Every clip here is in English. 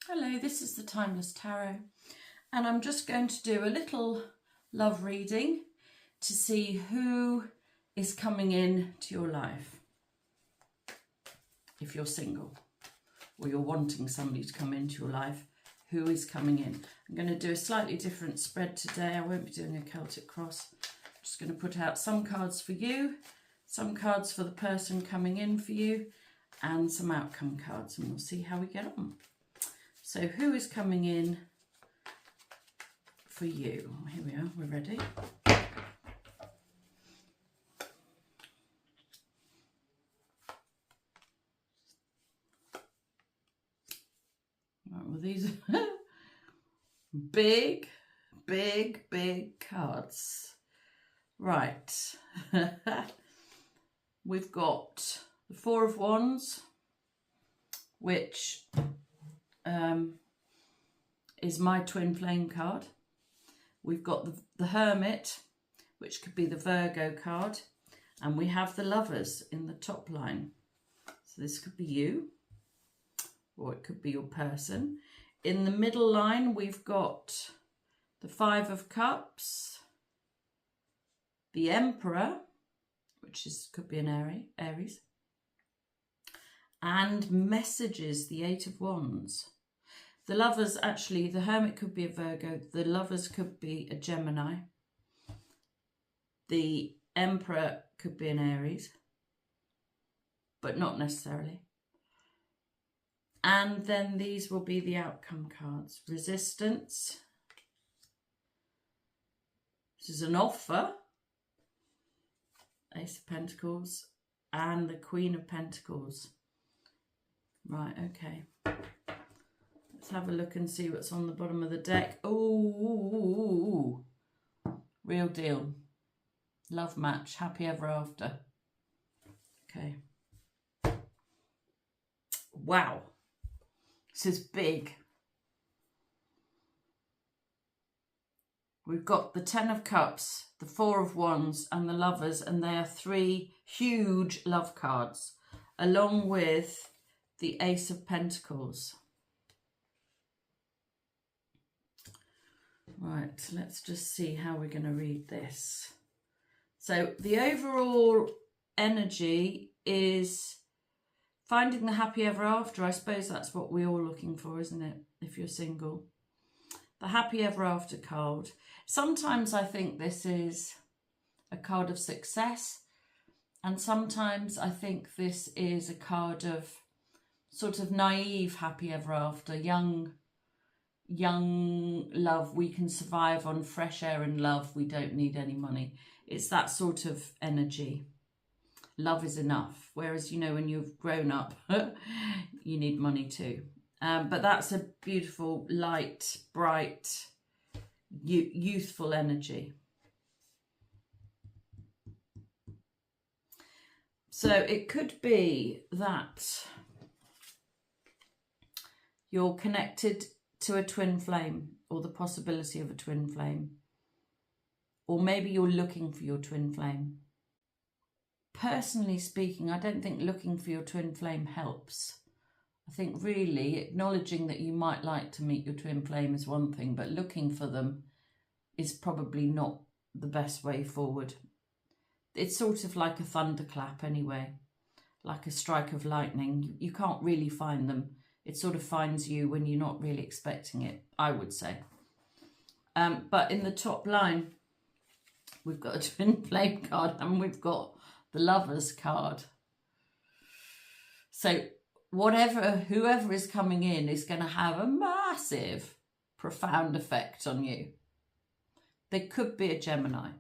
Hello, this is the Timeless Tarot, and I'm just going to do a little love reading to see who is coming in to your life. If you're single or you're wanting somebody to come into your life, who is coming in? I'm going to do a slightly different spread today. I won't be doing a Celtic cross. I'm just going to put out some cards for you, some cards for the person coming in for you, and some outcome cards, and we'll see how we get on. So who is coming in for you? Here we are, we're ready. Right, well, these are big cards. Right. We've got the Four of Wands, which is my twin flame card. We've got the Hermit, which could be the Virgo card, and we have the Lovers in the top line. So this could be you, or it could be your person. In the middle line, we've got the Five of Cups, the Emperor, which could be an Aries, and Messages, the Eight of Wands. The Lovers, actually, the Hermit could be a Virgo. The Lovers could be a Gemini. The Emperor could be an Aries, but not necessarily. And then these will be the outcome cards. Resistance. This is an offer. Ace of Pentacles and the Queen of Pentacles. Right, okay. Let's have a look and see what's on the bottom of the deck. Oh, real deal. Love match, happy ever after. Okay. Wow. This is big. We've got the Ten of Cups, the Four of Wands, and the Lovers, and they are three huge love cards, along with the Ace of Pentacles. Right, let's just see how we're going to read this. So the overall energy is finding the happy ever after. I suppose that's what we're all looking for, isn't it? If you're single. The happy ever after card. Sometimes I think this is a card of success, and sometimes I think this is a card of sort of naive happy ever after, young love. We can survive on fresh air and love. We don't need any money. It's that sort of energy. Love is enough. Whereas, you know, when you've grown up, you need money too. But that's a beautiful, light, bright, youthful energy. So it could be that you're connected to a twin flame, or the possibility of a twin flame. Or maybe you're looking for your twin flame. Personally speaking, I don't think looking for your twin flame helps. I think really acknowledging that you might like to meet your twin flame is one thing, but looking for them is probably not the best way forward. It's sort of like a thunderclap anyway, like a strike of lightning. You can't really find them. It sort of finds you when you're not really expecting it, I would say. But in the top line, we've got a twin flame card and we've got the Lovers card. So whoever is coming in is going to have a massive, profound effect on you. They could be a Gemini.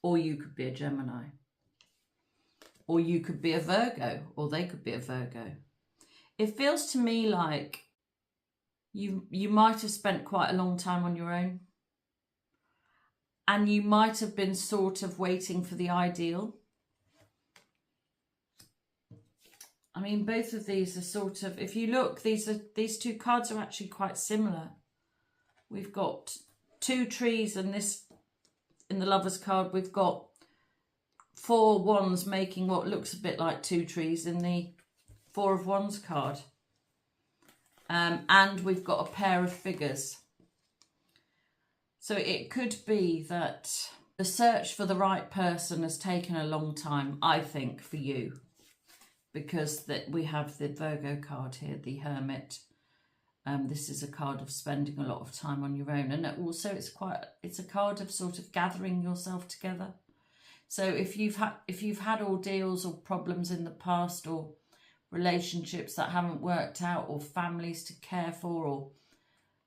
Or you could be a Gemini. Or you could be a Virgo, or they could be a Virgo. It feels to me like you might have spent quite a long time on your own. And you might have been sort of waiting for the ideal. I mean, both of these are sort of, if you look, these two cards are actually quite similar. We've got two trees, and this, in the Lovers card, we've got 4 wands making what looks a bit like 2 trees in the Four of Wands card. And we've got a pair of figures. So it could be that the search for the right person has taken a long time, I think, for you. Because that we have the Virgo card here, the Hermit. This is a card of spending a lot of time on your own. And also it's a card of sort of gathering yourself together. So if you've had ordeals or problems in the past, or relationships that haven't worked out, or families to care for, or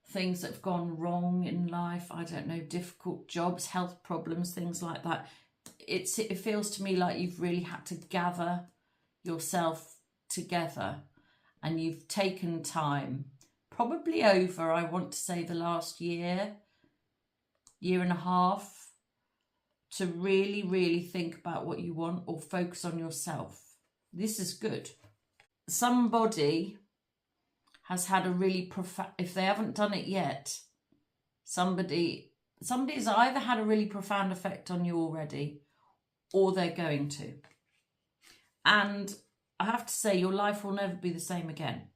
things that have gone wrong in life, I don't know, difficult jobs, health problems, things like that. It feels to me like you've really had to gather yourself together, and you've taken time, probably over, I want to say, the last year and a half, to really, really think about what you want or focus on yourself. This is good. Somebody has had a really profound, if they haven't done it yet, somebody's either had a really profound effect on you already, or they're going to. And I have to say, your life will never be the same again.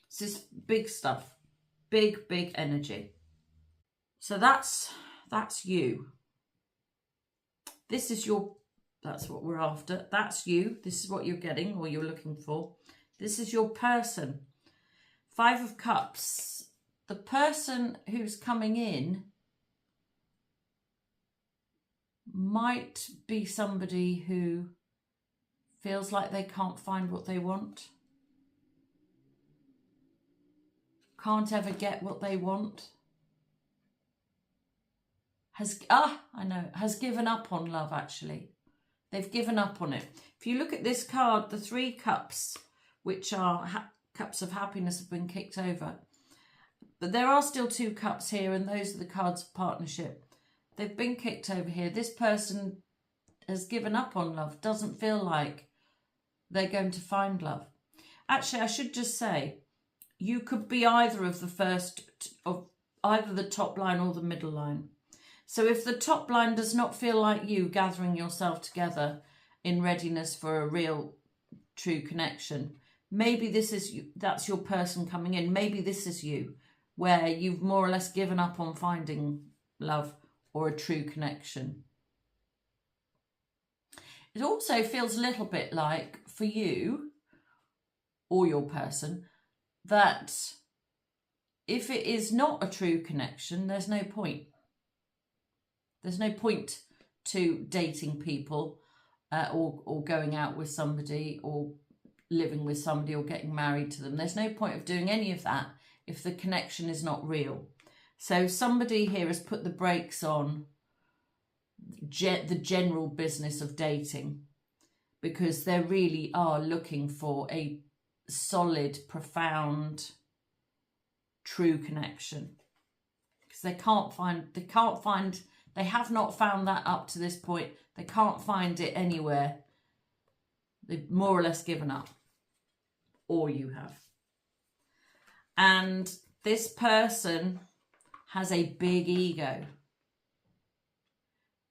This is big stuff. Big, big energy. So that's you. This is that's what we're after. That's you. This is what you're getting, or you're looking for. This is your person. Five of Cups. The person who's coming in might be somebody who feels like they can't find what they want. Can't ever get what they want. Has given up on love, actually. They've given up on it. If you look at this card, the Three Cups, which are cups of happiness, have been kicked over. But there are still two cups here, and those are the cards of partnership. They've been kicked over here. This person has given up on love, doesn't feel like they're going to find love. Actually, I should just say, you could be either of the first, of either the top line or the middle line. So if the top line does not feel like you gathering yourself together in readiness for a real, true connection, maybe that's your person coming in. Maybe this is you, where you've more or less given up on finding love or a true connection. It also feels a little bit like, for you or your person, that if it is not a true connection, there's no point. There's no point to dating people or going out with somebody or living with somebody or getting married to them. There's no point of doing any of that if the connection is not real. So somebody here has put the brakes on the general business of dating, because they really are looking for a solid, profound, true connection. Because they have not found that up to this point. They can't find it anywhere. They've more or less given up. Or you have. And this person has a big ego.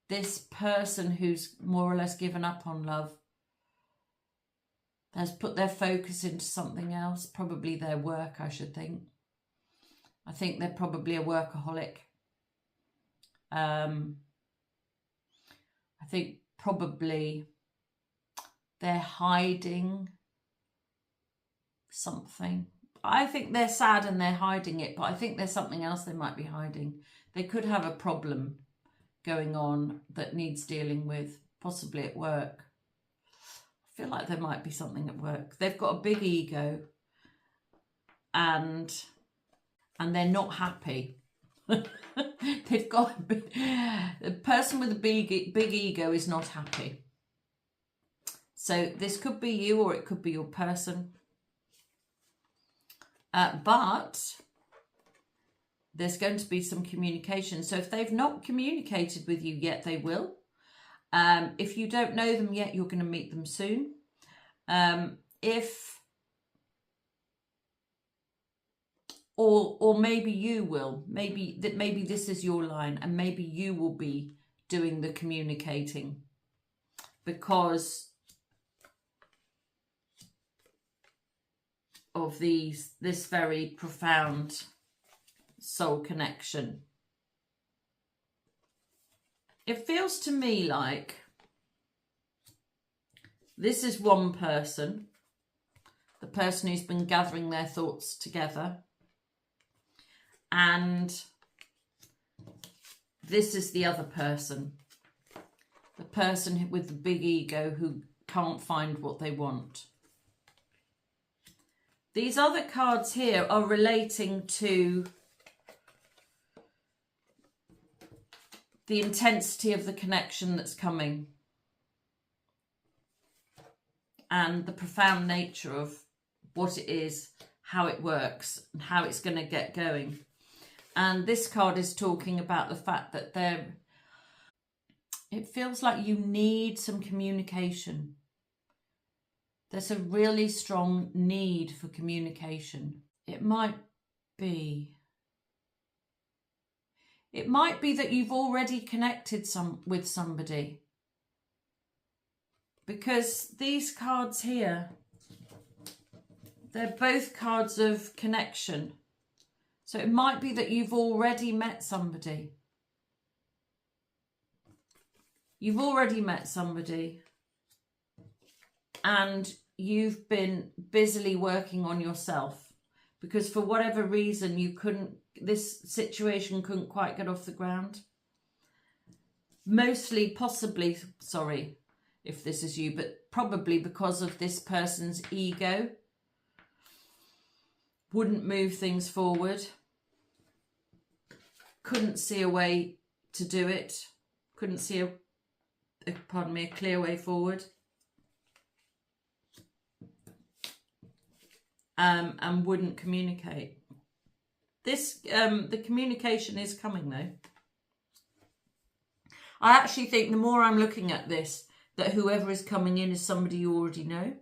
This person who's more or less given up on love has put their focus into something else, probably their work, I should think. I think they're probably a workaholic. I think probably they're hiding something. I think they're sad and they're hiding it, but I think there's something else they might be hiding. They could have a problem going on that needs dealing with, possibly at work. I feel like there might be something at work. They've got a big ego and they're not happy. They've got the person with a big ego is not happy. So this could be you, or it could be your person. But there's going to be some communication. So if they've not communicated with you yet, they will. If you don't know them yet, you're going to meet them soon. Or maybe you will. Maybe this is your line, and maybe you will be doing the communicating, because of this very profound soul connection. It feels to me like this is one person, the person who's been gathering their thoughts together, and this is the other person, the person with the big ego who can't find what they want. These other cards here are relating to the intensity of the connection that's coming and the profound nature of what it is, how it works, and how it's going to get going. And this card is talking about the fact that it feels like you need some communication. There's a really strong need for communication. It might be that you've already connected with somebody, because these cards here, they're both cards of connection. So it might be that you've already met somebody. You've already met somebody and you've been busily working on yourself because for whatever reason this situation couldn't quite get off the ground. Mostly, possibly, sorry if this is you, but probably because of this person's ego. Wouldn't move things forward. Couldn't see a way to do it. Couldn't see a clear way forward. And wouldn't communicate. The communication is coming though. I actually think the more I'm looking at this, that whoever is coming in is somebody you already know.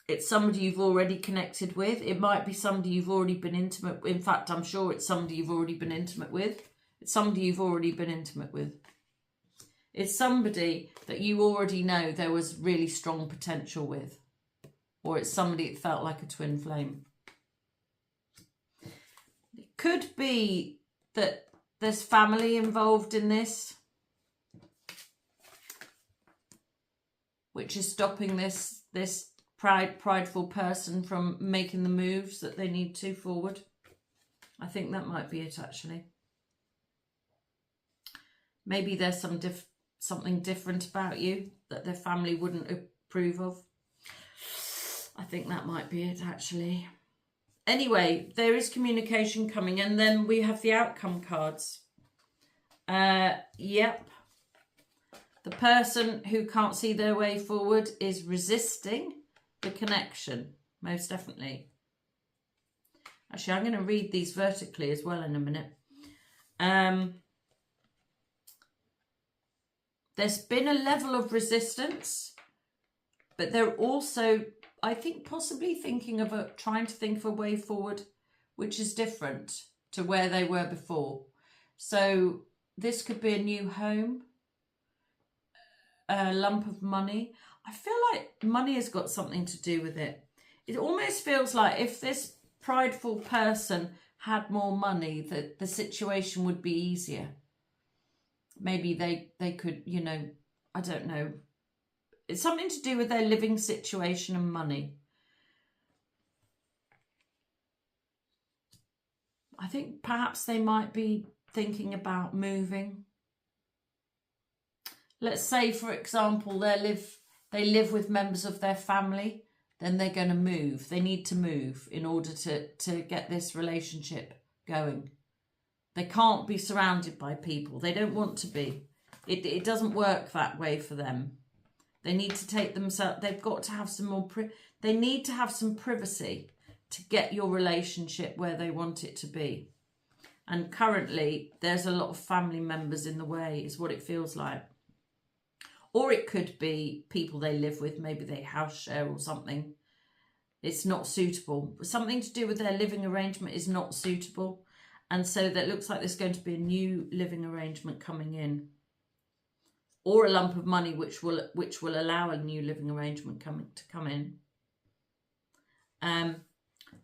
It's somebody you've already connected with. It might be somebody you've already been intimate with. In fact, I'm sure it's somebody you've already been intimate with. It's somebody you've already been intimate with. It's somebody that you already know there was really strong potential with. Or it's somebody that felt like a twin flame. It could be that there's family involved in this, which is stopping this prideful person from making the moves that they need to forward. I think that might be it, actually. Maybe there's something different about you that their family wouldn't approve of. I think that might be it, actually. Anyway, there is communication coming, and then we have the outcome cards. Yep. The person who can't see their way forward is resisting the connection, most definitely. Actually, I'm going to read these vertically as well in a minute. There's been a level of resistance, but they're also, I think, possibly trying to think of a way forward, which is different to where they were before. So this could be a new home, a lump of money. I feel like money has got something to do with it. It almost feels like if this prideful person had more money, that the situation would be easier. Maybe they could, I don't know. It's something to do with their living situation and money. I think perhaps they might be thinking about moving. Let's say, for example, they live with members of their family, then they're going to move. They need to move in order to get this relationship going. They can't be surrounded by people. They don't want to be. It doesn't work that way for them. They need to take themselves, they've got to have some more, they need to have some privacy to get your relationship where they want it to be. And currently, there's a lot of family members in the way, is what it feels like. Or it could be people they live with, maybe they house share or something. It's not suitable. Something to do with their living arrangement is not suitable. And so that looks like there's going to be a new living arrangement coming in. Or a lump of money which will allow a new living arrangement to come in.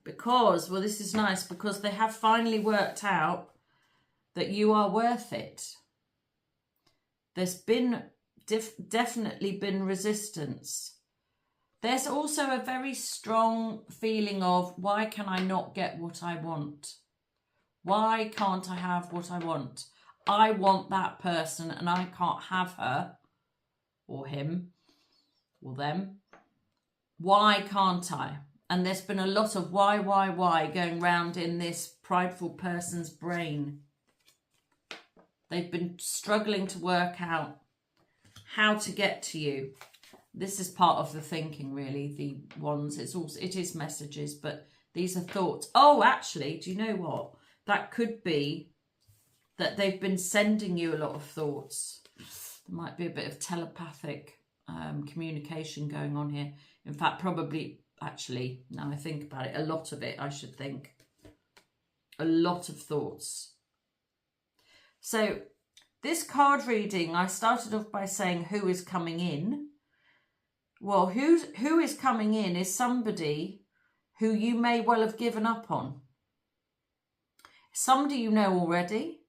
Because, well, this is nice, because they have finally worked out that you are worth it. There's been definitely been resistance. There's also a very strong feeling of, why can I not get what I want? Why can't I have what I want? I want that person and I can't have her or him or them. Why can't I? And there's been a lot of why going round in this prideful person's brain. They've been struggling to work out how to get to you. This is part of the thinking, really, the ones. It is messages, but these are thoughts. Oh, actually, do you know what? That could be that they've been sending you a lot of thoughts. There might be a bit of telepathic communication going on here. In fact, probably, actually, now I think about it, a lot of it, I should think. A lot of thoughts. So this card reading, I started off by saying who is coming in. Well, who is coming in is somebody who you may well have given up on. Somebody you know already,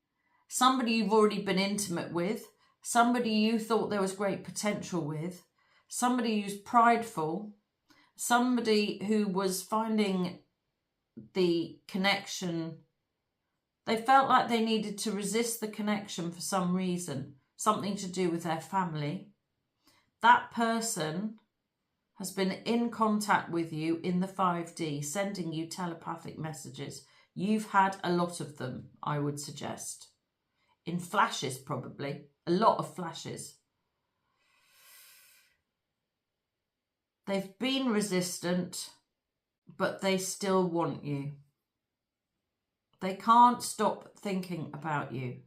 somebody you've already been intimate with, somebody you thought there was great potential with, somebody who's prideful, somebody who was finding the connection. They felt like they needed to resist the connection for some reason, something to do with their family. That person has been in contact with you in the 5D, sending you telepathic messages. You've had a lot of them, I would suggest. In flashes, probably. A lot of flashes. They've been resistant, but they still want you. They can't stop thinking about you.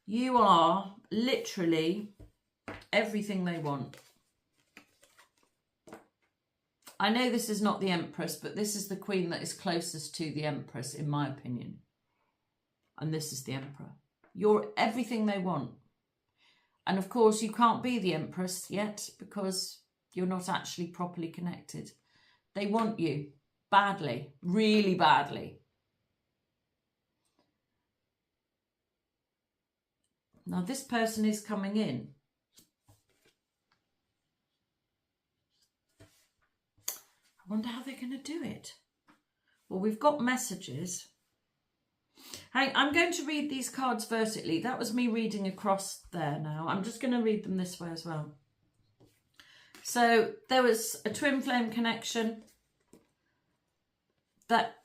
You are literally everything they want. I know this is not the Empress, but this is the Queen that is closest to the Empress, in my opinion. And this is the Emperor. You're everything they want. And of course, you can't be the Empress yet because you're not actually properly connected. They want you badly, really badly. Now, this person is coming in. I wonder how they're going to do it. Well, we've got messages. Hey, I'm going to read these cards vertically. That was me reading across there now. I'm just going to read them this way as well. So there was a twin flame connection that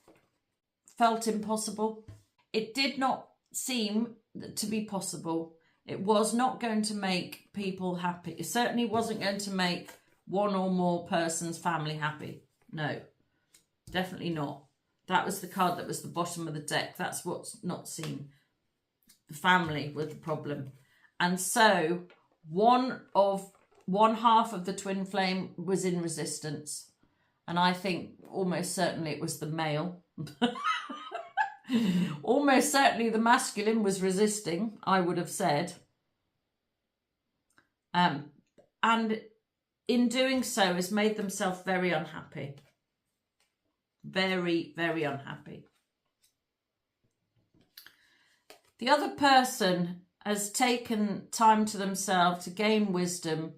felt impossible. It did not seem to be possible. It was not going to make people happy. It certainly wasn't going to make one or more person's family happy. No, definitely not. That was the card that was the bottom of the deck. That's what's not seen. The family was the problem. And so one half of the twin flame was in resistance. And I think almost certainly it was the male. Almost certainly the masculine was resisting, I would have said. And in doing so has made themselves very unhappy. Very, very unhappy. The other person has taken time to themselves to gain wisdom,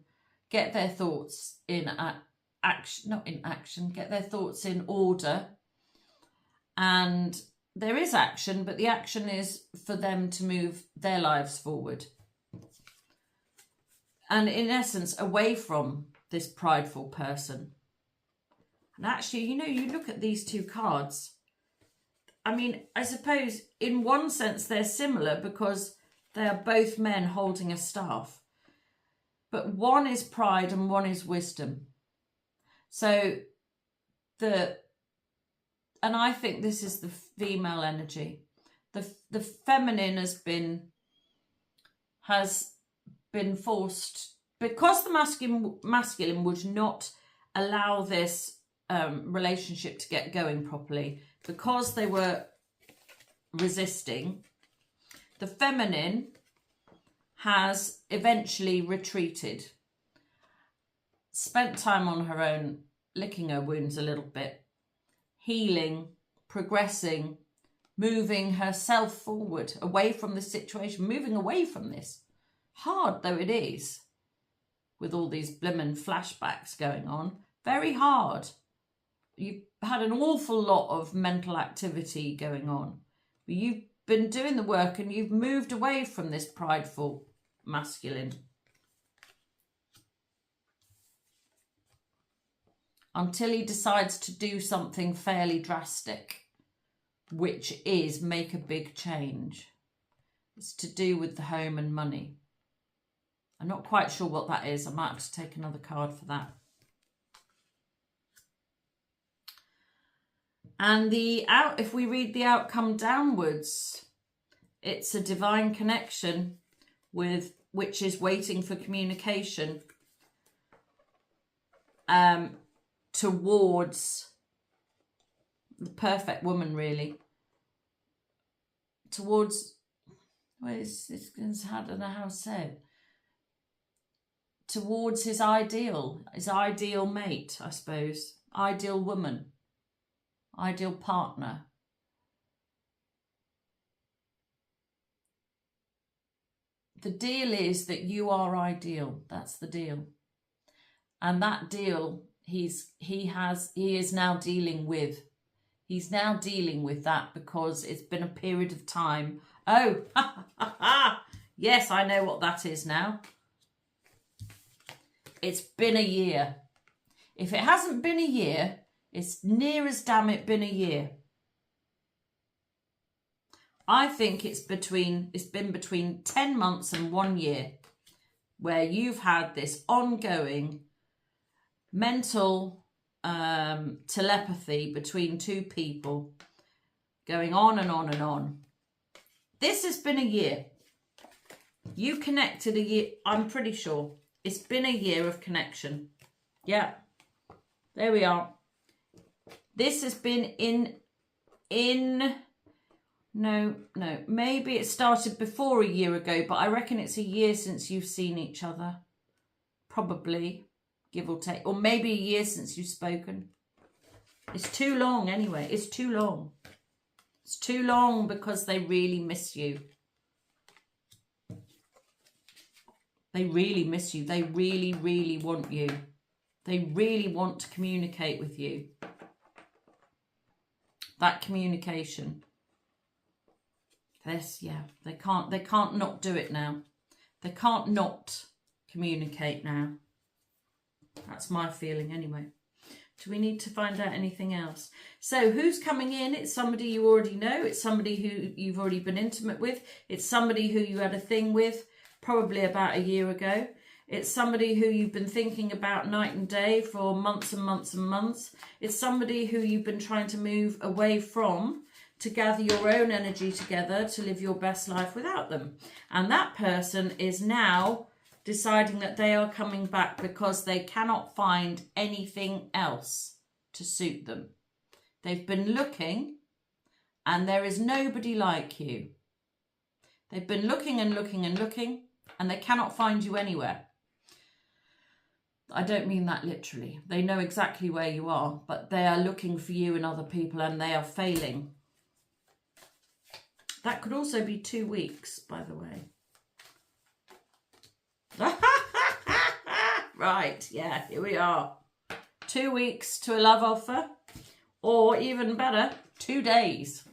get their thoughts in action, not in action, get their thoughts in order. And there is action, but the action is for them to move their lives forward. And in essence, away from this prideful person. And actually, you know, you look at these two cards. I mean, I suppose in one sense they're similar because they are both men holding a staff. But one is pride and one is wisdom. So and I think this is the female energy. The feminine has been forced, because the masculine would not allow this relationship to get going properly, because they were resisting. The feminine has eventually retreated, spent time on her own, licking her wounds a little bit, healing, progressing, moving herself forward, away from the situation, moving away from this. Hard though it is, with all these blimmin' flashbacks going on. Very hard. You've had an awful lot of mental activity going on. You've been doing the work and you've moved away from this prideful masculine. Until he decides to do something fairly drastic, which is make a big change. It's to do with the home and money. I'm not quite sure what that is. I might have to take another card for that. And if we read the outcome downwards, it's a divine connection which is waiting for communication towards the perfect woman, really. Towards, I don't know how to say it. Towards his ideal mate, I suppose. Ideal woman. Ideal partner. The deal is that you are ideal. That's the deal. And that deal he is now dealing with. He's now dealing with that because it's been a period of time. Oh, yes, I know what that is now. It's been a year. If it hasn't been a year, it's near as damn it been a year. I think it's been between 10 months and 1 year where you've had this ongoing mental telepathy between two people going on and on and on. This has been a year. You connected a year, I'm pretty sure. It's been a year of connection. Yeah, there we are. This has been no, maybe it started before a year ago, but I reckon it's a year since you've seen each other. Probably, give or take. Or maybe a year since you've spoken. It's too long anyway. It's too long. It's too long because they really miss you. They really miss you. They really, really want you. They really want to communicate with you. That communication. This, yeah, they can't not do it now. They can't not communicate now. That's my feeling anyway. Do we need to find out anything else? So who's coming in? It's somebody you already know. It's somebody who you've already been intimate with. It's somebody who you had a thing with probably about a year ago. It's somebody who you've been thinking about night and day for months and months and months. It's somebody who you've been trying to move away from to gather your own energy together to live your best life without them. And that person is now deciding that they are coming back because they cannot find anything else to suit them. They've been looking and there is nobody like you. They've been looking and looking and looking and they cannot find you anywhere. I don't mean that literally. They know exactly where you are, but they are looking for you and other people and they are failing. That could also be 2 weeks, by the way. Right, yeah, here we are. 2 weeks to a love offer, or even better, 2 days.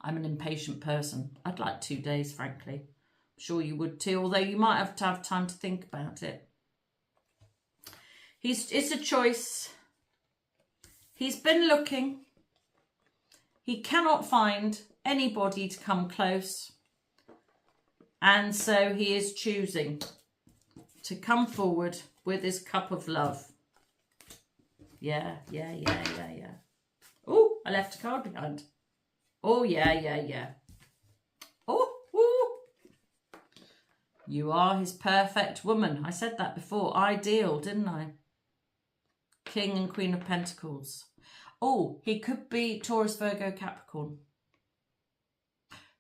I'm an impatient person. I'd like 2 days, frankly. I'm sure you would too, although you might have to have time to think about it. It's a choice. He's been looking. He cannot find anybody to come close. And so he is choosing to come forward with his cup of love. Yeah. Oh, I left a card behind. Oh, yeah. Oh, ooh. You are his perfect woman. I said that before. Ideal, didn't I? King and Queen of Pentacles. Oh, he could be Taurus, Virgo, Capricorn.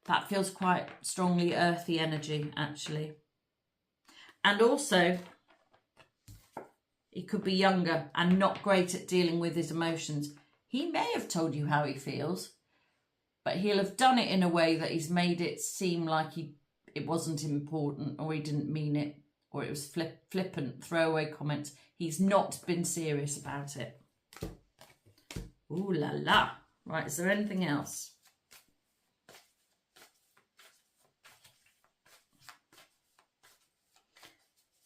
That feels quite strongly earthy energy, actually. And also, He could be younger and not great at dealing with his emotions. He may have told you how he feels, but he'll have done it in a way that he's made it seem like it wasn't important, or he didn't mean it, or it was flippant, throwaway comments. He's not been serious about it. Ooh la la. Right, is there anything else?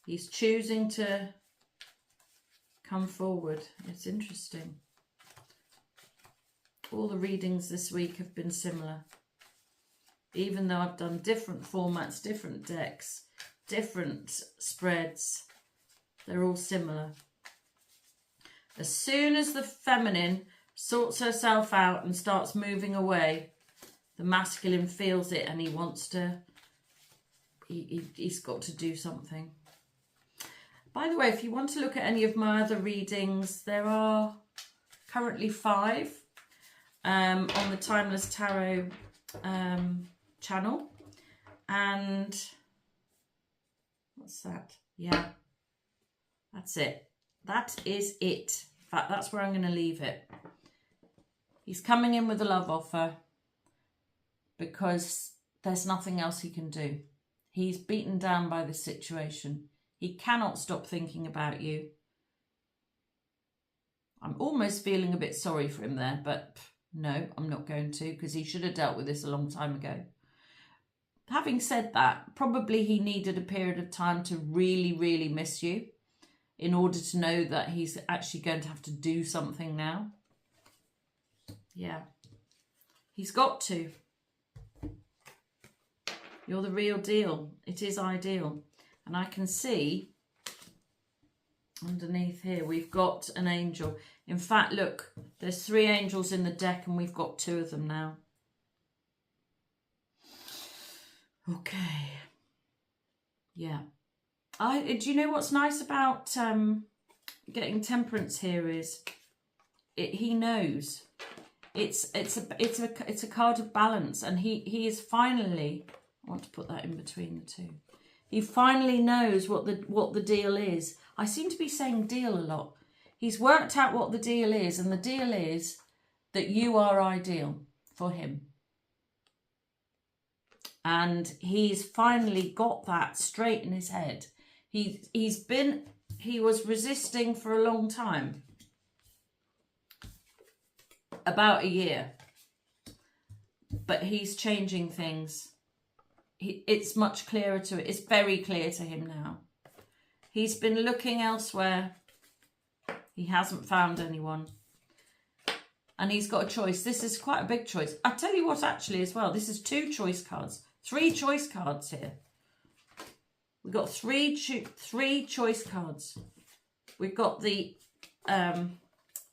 He's choosing to come forward. It's interesting. All the readings this week have been similar. Even though I've done different formats, different decks, different spreads, they're all similar. As soon as the feminine sorts herself out and starts moving away, the masculine feels it and he wants to, he's got to do something. By the way, if you want to look at any of my other readings, there are currently 5 on the Timeless Tarot channel. And what's that? Yeah, that's it. That is it. In fact, that's where I'm going to leave it. He's coming in with a love offer because there's nothing else he can do. He's beaten down by the situation. He cannot stop thinking about you. I'm almost feeling a bit sorry for him there, but no, I'm not going to, because he should have dealt with this a long time ago. Having said that, probably he needed a period of time to really, really miss you in order to know that he's actually going to have to do something now. Yeah, he's got to. You're the real deal. It is ideal. And I can see underneath here, we've got an angel. In fact, look, there's 3 angels in the deck and we've got 2 of them now. Okay. Yeah. Do you know what's nice about getting Temperance here is he knows. It's a card of balance, and he is finally, I want to put that in between the 2. He finally knows what the deal is. I seem to be saying deal a lot. He's worked out what the deal is, and the deal is that you are ideal for him. And he's finally got that straight in his head. He was resisting for a long time. About a year. But he's changing things. It's much clearer to it. It's very clear to him now. He's been looking elsewhere. He hasn't found anyone. And he's got a choice. This is quite a big choice. I'll tell you what, actually, as well. This is 2 choice cards. 3 choice cards here. We've got 3 choice cards. We've got the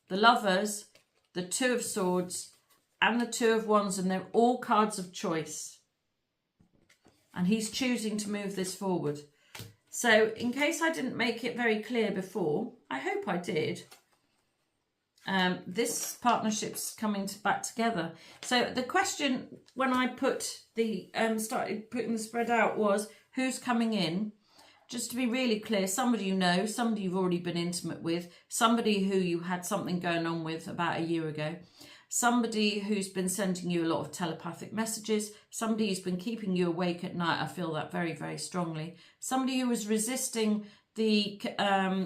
Lovers, the 2 of Swords, and the 2 of Wands, and they're all cards of choice. And he's choosing to move this forward. So, in case I didn't make it very clear before, I hope I did. This partnership's coming back together. So the question when I put the started putting the spread out was who's coming in. Just to be really clear, somebody you know, somebody you've already been intimate with, somebody who you had something going on with about a year ago, somebody who's been sending you a lot of telepathic messages, somebody who's been keeping you awake at night. I feel that very, very strongly. Somebody who was resisting the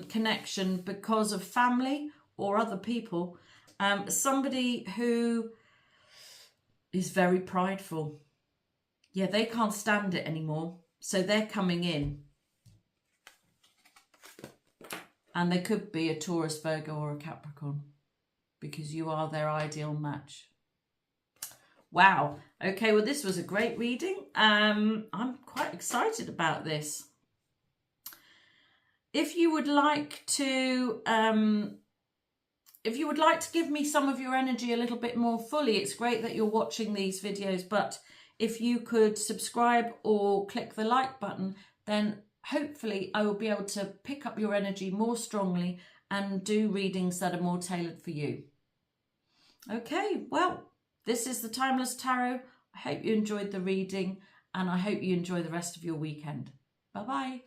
connection because of family or other people. Somebody who is very prideful. Yeah, they can't stand it anymore. So they're coming in. And they could be a Taurus, Virgo or a Capricorn, because you are their ideal match. Wow. Okay, well, this was a great reading. I'm quite excited about this. If you would like to give me some of your energy a little bit more fully, it's great that you're watching these videos, but if you could subscribe or click the like button, then hopefully I will be able to pick up your energy more strongly and do readings that are more tailored for you. Okay, well, this is the Timeless Tarot. I hope you enjoyed the reading and I hope you enjoy the rest of your weekend. Bye-bye.